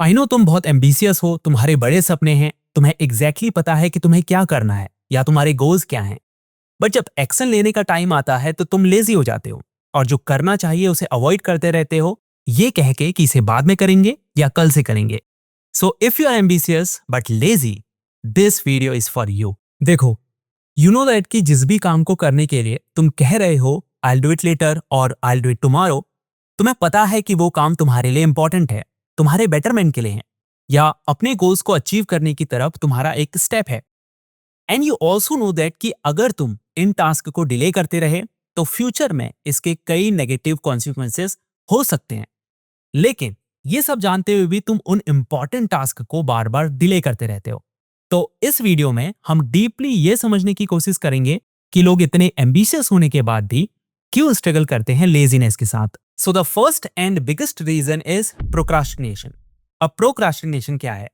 I know तुम बहुत ambitious हो, तुम्हारे बड़े सपने हैं, तुम्हें एग्जैक्टली पता है कि तुम्हें क्या करना है या तुम्हारे गोल्स क्या हैं। बट जब एक्शन लेने का टाइम आता है तो तुम लेजी हो जाते हो और जो करना चाहिए उसे अवॉइड करते रहते हो, ये कह के कि इसे बाद में करेंगे या कल से करेंगे। So if you are ambitious but lazy, this video is for you. देखो, यू नो दैट कि जिस भी काम को करने के लिए तुम कह रहे हो आई डू इट लेटर और आई डू इट टुमारो, तुम्हें पता है कि वो काम तुम्हारे लिए इंपॉर्टेंट है, तुम्हारे बेटरमेंट के लिए है, या अपने गोल्स को अचीव करने की तरफ तुम्हारा एक स्टेप है। And you also no that कि अगर तुम इन टास्क को डिले करते रहे तो फ्यूचर में इसके कई नेगेटिव कॉन्सिक्वेंसेस हो सकते हैं। लेकिन ये सब जानते हुए भी तुम उन इंपॉर्टेंट टास्क को बार बार डिले करते रहते हो। तो इस वीडियो में हम डीपली ये समझने की कोशिश करेंगे कि लोग इतने एम्बिशियस होने के बाद भी क्यों स्ट्रगल करते हैं लेजीनेस के साथ। So the first and biggest reason is procrastination. अब प्रोक्रास्टिनेशन क्या है?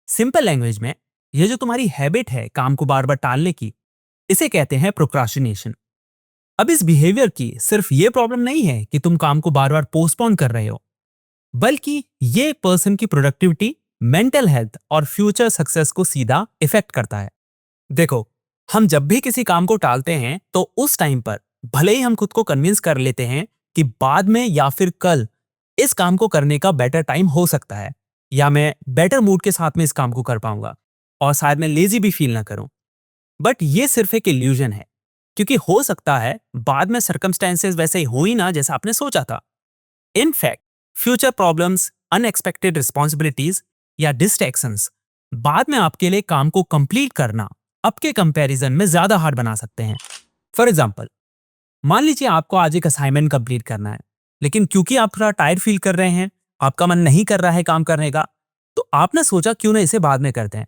सिंपल लैंग्वेज में, ये जो तुम्हारी हैबिट है काम को बार बार टालने की, इसे कहते हैं प्रोक्रास्टिनेशन। अब इस बिहेवियर की सिर्फ ये प्रॉब्लम नहीं है कि तुम काम को बार बार पोस्टपोन कर रहे हो, बल्कि ये एक पर्सन की प्रोडक्टिविटी, मेंटल हेल्थ और फ्यूचर सक्सेस को सीधा इफेक्ट करता है। देखो, हम जब भी किसी काम को टालते हैं तो उस टाइम पर भले ही हम खुद को कन्विंस कर लेते हैं कि बाद में या फिर कल इस काम को करने का बेटर टाइम हो सकता है, या मैं बेटर मूड के साथ में इस काम को कर पाऊंगा और शायद मैं लेजी भी फील ना करूं। बट ये सिर्फ एक इल्यूजन है, क्योंकि हो सकता है बाद में सर्कमस्टेंसेस वैसे ही हो ही ना जैसा आपने सोचा था। In fact future problems, unexpected responsibilities या डिस्ट्रैक्शंस बाद में आपके लिए काम को कंप्लीट करना अब के कंपैरिजन में ज्यादा हार्ड बना सकते हैं। फॉर एग्जाम्पल, मान लीजिए आपको आज एक असाइनमेंट कंप्लीट करना है, लेकिन क्योंकि आप थोड़ा टायर्ड फील कर रहे हैं, आपका मन नहीं कर रहा है काम करने का, तो आपने सोचा क्यों ना इसे बाद में करते हैं।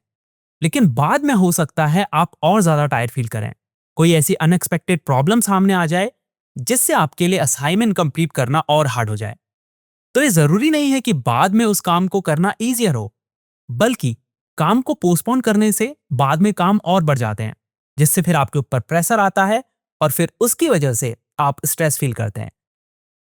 लेकिन बाद में हो सकता है आप और ज्यादा टायर्ड फील करें, कोई ऐसी अनएक्सपेक्टेड प्रॉब्लम सामने आ जाए जिससे आपके लिए असाइनमेंट कंप्लीट करना और हार्ड हो जाए। तो ये जरूरी नहीं है कि बाद में उस काम को करना ईजियर हो, बल्कि काम को पोस्टपोन करने से बाद में काम और बढ़ जाते हैं, जिससे फिर आपके ऊपर प्रेशर आता है और फिर उसकी वजह से आप स्ट्रेस फील करते हैं।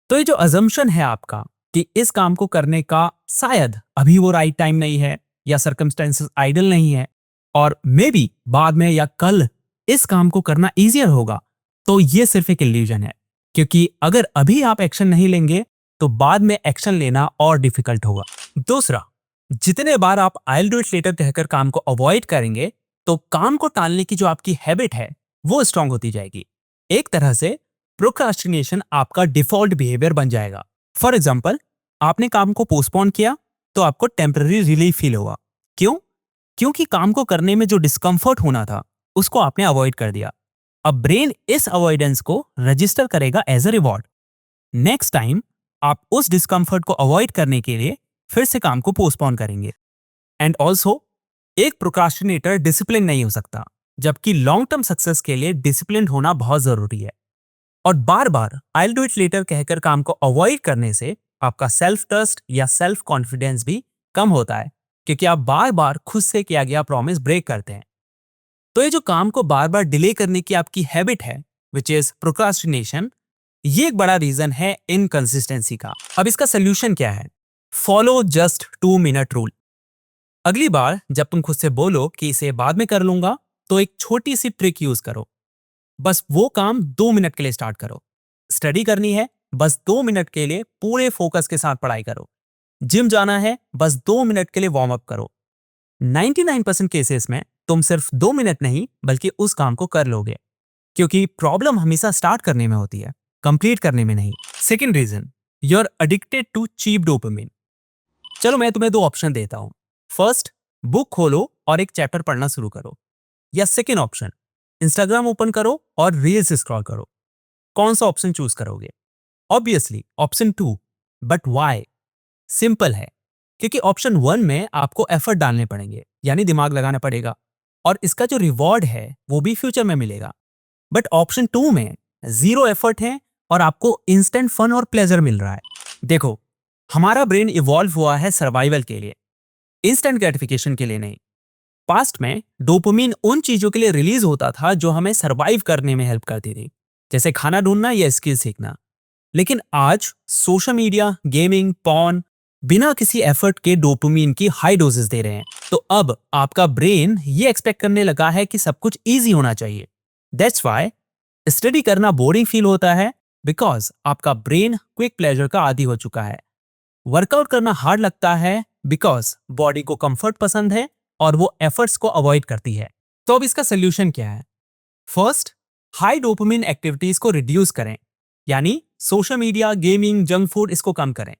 तो ये जो अजम्पशन है आपका कि इस काम को करने का शायद अभी वो राइट टाइम नहीं है, या सर्कमस्टेंसेस आइडल नहीं है, और मे बी बाद में या कल इस काम को करना ईजियर होगा, तो ये सिर्फ एक इल्यूजन है। क्योंकि अगर अभी आप एक्शन नहीं लेंगे तो बाद में एक्शन लेना और डिफिकल्ट होगा। दूसरा, जितने बार आप आई विल डू इट लेटर कहकर काम को अवॉइड करेंगे, तो काम को टालने की जो आपकी हैबिट है वो स्ट्रांग होती जाएगी। एक तरह से प्रोक्रास्टिनेशन आपका डिफॉल्ट बिहेवियर बन जाएगा। फॉर एग्जाम्पल, आपने काम को पोस्टपोन किया तो आपको टेम्पररी रिलीफ फील होगा। क्यों? क्योंकि काम को करने में जो डिस्कंफर्ट होना था उसको आपने अवॉइड कर दिया। अब ब्रेन इस अवॉइडेंस को रजिस्टर करेगा as a reward. Next time आप उस डिस्कंफर्ट को अवॉइड करने के लिए फिर से काम को पोस्टपोन करेंगे। एंड ऑल्सो, एक प्रोक्रास्टिनेटर डिसिप्लिन नहीं हो सकता, जबकि लॉन्ग टर्म सक्सेस के लिए डिसिप्लिन होना बहुत जरूरी है। और बार बार I will do it later कहकर काम को अवॉइड करने से आपका सेल्फ ट्रस्ट या सेल्फ कॉन्फिडेंस भी कम होता है, क्योंकि आप बार बार खुद से किया गया प्रॉमिस ब्रेक करते हैं। तो ये जो काम को बार बार डिले करने की आपकी हैबिट है, विच इज प्रोक्रास्टिनेशन, ये एक बड़ा रीजन है इनकंसिस्टेंसी का। अब इसका सोल्यूशन क्या है? Follow just 2 minute rule. अगली बार जब तुम खुद से बोलो कि इसे बाद में कर लूंगा, तो एक छोटी सी ट्रिक यूज करो। बस वो काम 2 मिनट के लिए स्टार्ट करो। स्टडी करनी है, बस 2 मिनट के लिए पूरे फोकस के साथ पढ़ाई करो। जिम जाना है, बस 2 मिनट के लिए वार्म अप करो। 99% केसेस में तुम सिर्फ 2 मिनट नहीं बल्कि उस काम को कर लोगे, क्योंकि प्रॉब्लम हमेशा स्टार्ट करने में होती है, कंप्लीट करने में नहीं। Second reason, you are addicted to cheap dopamine. चलो मैं तुम्हें दो ऑप्शन देता हूं। फर्स्ट, बुक खोलो और एक चैप्टर पढ़ना शुरू करो, या सेकेंड ऑप्शन, इंस्टाग्राम ओपन करो और रील्स स्क्रॉल करो। कौन सा ऑप्शन चूज करोगे? Obviously option 2। But why? Simple है, क्योंकि ऑप्शन 1 में आपको एफर्ट डालने पड़ेंगे, यानी दिमाग लगाना पड़ेगा, और इसका जो रिवॉर्ड है वो भी फ्यूचर में मिलेगा। बट ऑप्शन 2 में जीरो एफर्ट है और आपको इंस्टेंट फन और प्लेजर मिल रहा है। देखो, हमारा ब्रेन इवॉल्व हुआ है सर्वाइवल के लिए, इंस्टेंट ग्रेटिफिकेशन के लिए नहीं। पास्ट में डोपामिन उन चीजों के लिए रिलीज होता था जो हमें सरवाइव करने में हेल्प करती थी, जैसे खाना ढूंढना या स्किल सीखना। लेकिन आज सोशल मीडिया, गेमिंग, पॉर्न बिना किसी एफर्ट के डोपामिन की हाई डोजेस दे रहे हैं। तो अब आपका ब्रेन ये एक्सपेक्ट करने लगा है कि सब कुछ इजी होना चाहिए। दैट्स व्हाई स्टडी करना बोरिंग फील होता है, बिकॉज आपका ब्रेन क्विक प्लेजर का आदी हो चुका है। वर्कआउट करना हार्ड लगता है बिकॉज बॉडी को कंफर्ट पसंद है और वो एफर्ट्स को अवॉइड करती है। तो अब इसका सोल्यूशन क्या है? फर्स्ट, हाई डोपामिन एक्टिविटीज को रिड्यूस करें, यानी social media, gaming, junk food, इसको कम करें।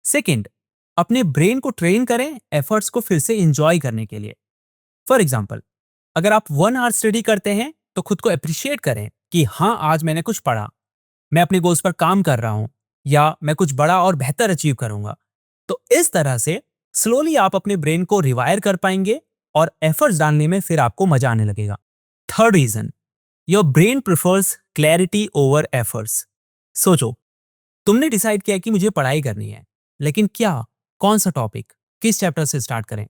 सेकेंड, अपने ब्रेन को ट्रेन करें एफर्ट्स को फिर से इंजॉय करने के लिए। फॉर एग्जाम्पल, अगर आप 1 आवर स्टडी करते हैं तो खुद को अप्रिशिएट करें कि हाँ, आज मैंने कुछ पढ़ा, मैं अपने गोल्स पर काम कर रहा हूं, या मैं कुछ बड़ा और बेहतर अचीव करूंगा। तो इस तरह से स्लोली आप अपने ब्रेन को रिवायर कर पाएंगे और एफर्ट्स डालने में फिर आपको मजा आने लगेगा। Third reason, your brain prefers clarity over efforts. सोचो, तुमने डिसाइड किया कि मुझे पढ़ाई करनी है, लेकिन क्या, कौन सा टॉपिक, किस चैप्टर से स्टार्ट करें?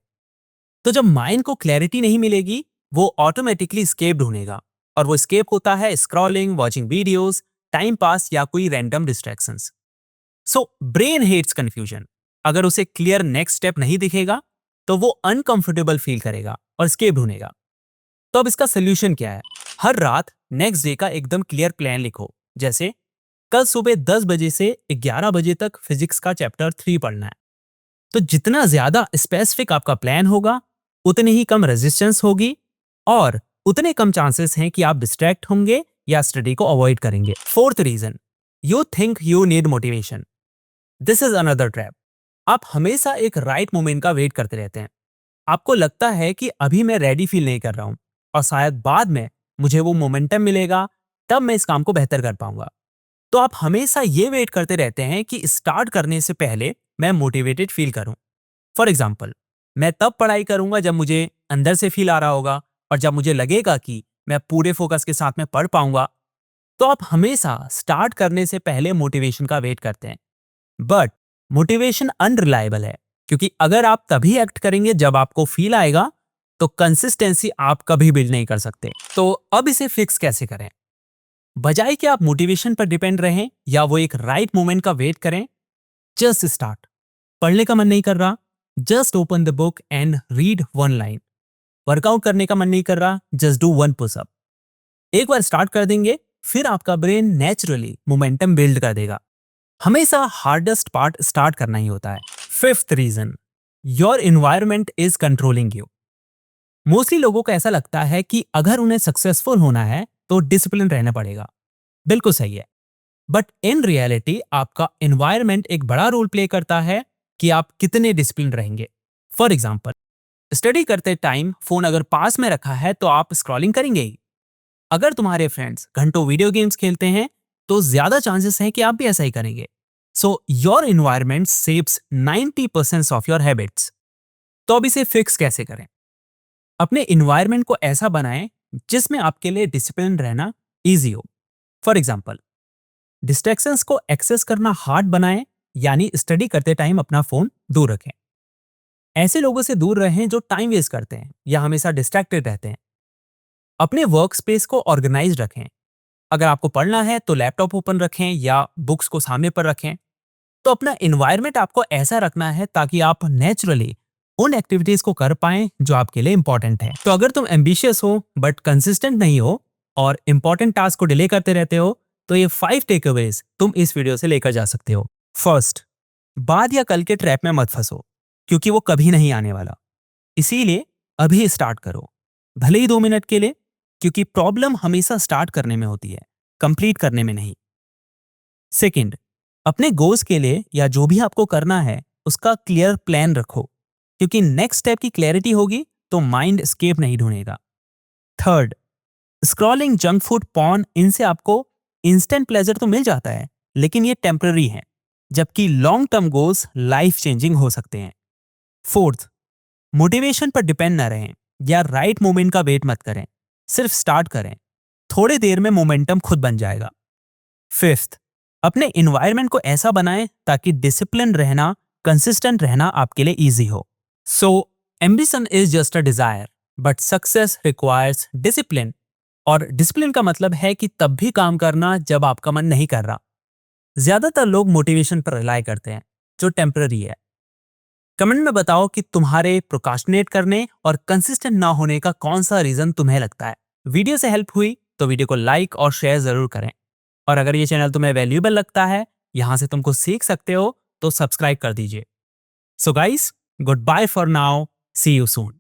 तो जब माइंड को क्लैरिटी नहीं मिलेगी, वो ऑटोमेटिकली स्केप ढूंढेगा, और वो स्केप होता है scrolling, watching videos, time pass या कोई random distractions. So brain hates confusion. अगर उसे क्लियर नेक्स्ट स्टेप नहीं दिखेगा तो वो अनकंफर्टेबल फील करेगा और स्केप ढूंढेगा। तो अब इसका सोल्यूशन क्या है? हर रात नेक्स्ट डे का एकदम क्लियर प्लान लिखो। जैसे कल सुबह 10 बजे से 11 बजे तक फिजिक्स का चैप्टर 3 पढ़ना है। तो जितना ज्यादा स्पेसिफिक आपका प्लान होगा, उतनी ही कम रेजिस्टेंस होगी और उतने कम चांसेस हैं कि आप डिस्ट्रैक्ट होंगे या स्टडी को अवॉइड करेंगे। Fourth reason, you think you need motivation. This is another trap. आप हमेशा एक राइट मोमेंट का वेट करते रहते हैं। आपको लगता है कि अभी मैं रेडी फील नहीं कर रहा हूं और शायद बाद में मुझे वो मोमेंटम मिलेगा, तब मैं इस काम को बेहतर कर पाऊंगा। तो आप हमेशा ये वेट करते रहते हैं कि स्टार्ट करने से पहले मैं मोटिवेटेड फील करूं। फॉर एग्जाम्पल, मैं तब पढ़ाई करूंगा जब मुझे अंदर से फील आ रहा होगा और जब मुझे लगेगा कि मैं पूरे फोकस के साथ में पढ़ पाऊंगा। तो आप हमेशा स्टार्ट करने से पहले मोटिवेशन का वेट करते हैं। बट मोटिवेशन अनरिलायबल है, क्योंकि अगर आप तभी एक्ट करेंगे जब आपको फील आएगा, तो कंसिस्टेंसी आप कभी बिल्ड नहीं कर सकते। तो अब इसे फिक्स कैसे करें? बजाय कि आप मोटिवेशन पर डिपेंड रहें या वो एक राइट मोमेंट का वेट करें, जस्ट स्टार्ट। पढ़ने का मन नहीं कर रहा, just open the book and read one line. Workout करने का मन नहीं कर रहा, जस्ट डू वन पुशअप। एक बार स्टार्ट कर देंगे, फिर आपका ब्रेन नेचुरली मोमेंटम बिल्ड कर देगा। हमेशा हार्डेस्ट पार्ट स्टार्ट करना ही होता है। Fifth reason, your environment is controlling you. Mostly लोगों को ऐसा लगता है कि अगर उन्हें सक्सेसफुल होना है तो डिसिप्लिन रहना पड़ेगा। बिल्कुल सही है, बट इन रियलिटी आपका एनवायरनमेंट एक बड़ा रोल प्ले करता है कि आप कितने डिसिप्लिन रहेंगे। फॉर एग्जाम्पल, स्टडी करते टाइम फोन अगर पास में रखा है तो आप स्क्रॉलिंग करेंगे ही। अगर तुम्हारे फ्रेंड्स घंटों वीडियो गेम्स खेलते हैं तो ज्यादा चांसेस हैं कि आप भी ऐसा ही करेंगे। So your environment shapes 90% of your habits. तो अब इसे फिक्स कैसे करें? अपने इन्वायरमेंट को ऐसा बनाएं जिसमें आपके लिए डिसिप्लिन रहना इजी हो। फॉर एग्जाम्पल, डिस्ट्रैक्शंस को एक्सेस करना हार्ड बनाएं, यानी स्टडी करते टाइम अपना फोन दूर रखें। ऐसे लोगों से दूर रहें जो टाइम वेस्ट करते हैं या हमेशा डिस्ट्रैक्टेड रहते हैं। अपने वर्क स्पेस को ऑर्गेनाइज रखें। अगर आपको पढ़ना है तो लैपटॉप ओपन रखें या बुक्स को सामने पर रखें। तो अपना इन्वायरमेंट आपको ऐसा रखना है ताकि आप नेचुरली उन एक्टिविटीज को कर पाएं जो आपके लिए इंपॉर्टेंट है। तो अगर तुम एम्बिशियस हो बट कंसिस्टेंट नहीं हो और इंपॉर्टेंट टास्क को डिले करते रहते हो, तो ये 5 टेकअवेज तुम इस वीडियो से लेकर जा सकते हो। फर्स्ट, बाद या कल के ट्रैप में मत फंसो, क्योंकि वो कभी नहीं आने वाला। इसीलिए अभी स्टार्ट करो, भले ही 2 मिनट के लिए, क्योंकि प्रॉब्लम हमेशा स्टार्ट करने में होती है, कंप्लीट करने में नहीं। सेकंड, अपने गोल्स के लिए या जो भी आपको करना है उसका क्लियर प्लान रखो, क्योंकि नेक्स्ट स्टेप की क्लैरिटी होगी तो माइंड एस्केप नहीं ढूंढेगा। Third, scrolling, junk food, porn, इनसे आपको इंस्टेंट प्लेजर तो मिल जाता है, लेकिन ये टेम्पररी है, जबकि long term goals life changing हो सकते हैं। फोर्थ, मोटिवेशन पर डिपेंड न रहें या राइट मोमेंट का वेट मत करें, सिर्फ स्टार्ट करें, थोड़ी देर में मोमेंटम खुद बन जाएगा। फिफ्थ, अपने इन्वायरमेंट को ऐसा बनाएं ताकि डिसिप्लिन रहना, कंसिस्टेंट रहना आपके लिए इजी हो। So ambition is just a desire, but success requires discipline. और डिसिप्लिन का मतलब है कि तब भी काम करना जब आपका मन नहीं कर रहा। ज्यादातर लोग मोटिवेशन पर रिलाई करते हैं, जो टेम्पररी है, कमेंट में बताओ कि तुम्हारे प्रोकास्टिनेट करने और कंसिस्टेंट ना होने का कौन सा रीजन तुम्हें लगता है। वीडियो से हेल्प हुई तो वीडियो को लाइक और शेयर जरूर करें। और अगर ये चैनल तुम्हें वैल्यूएबल लगता है, यहां से तुमको सीख सकते हो, तो सब्सक्राइब कर दीजिए। So guys, good bye for now, see you soon.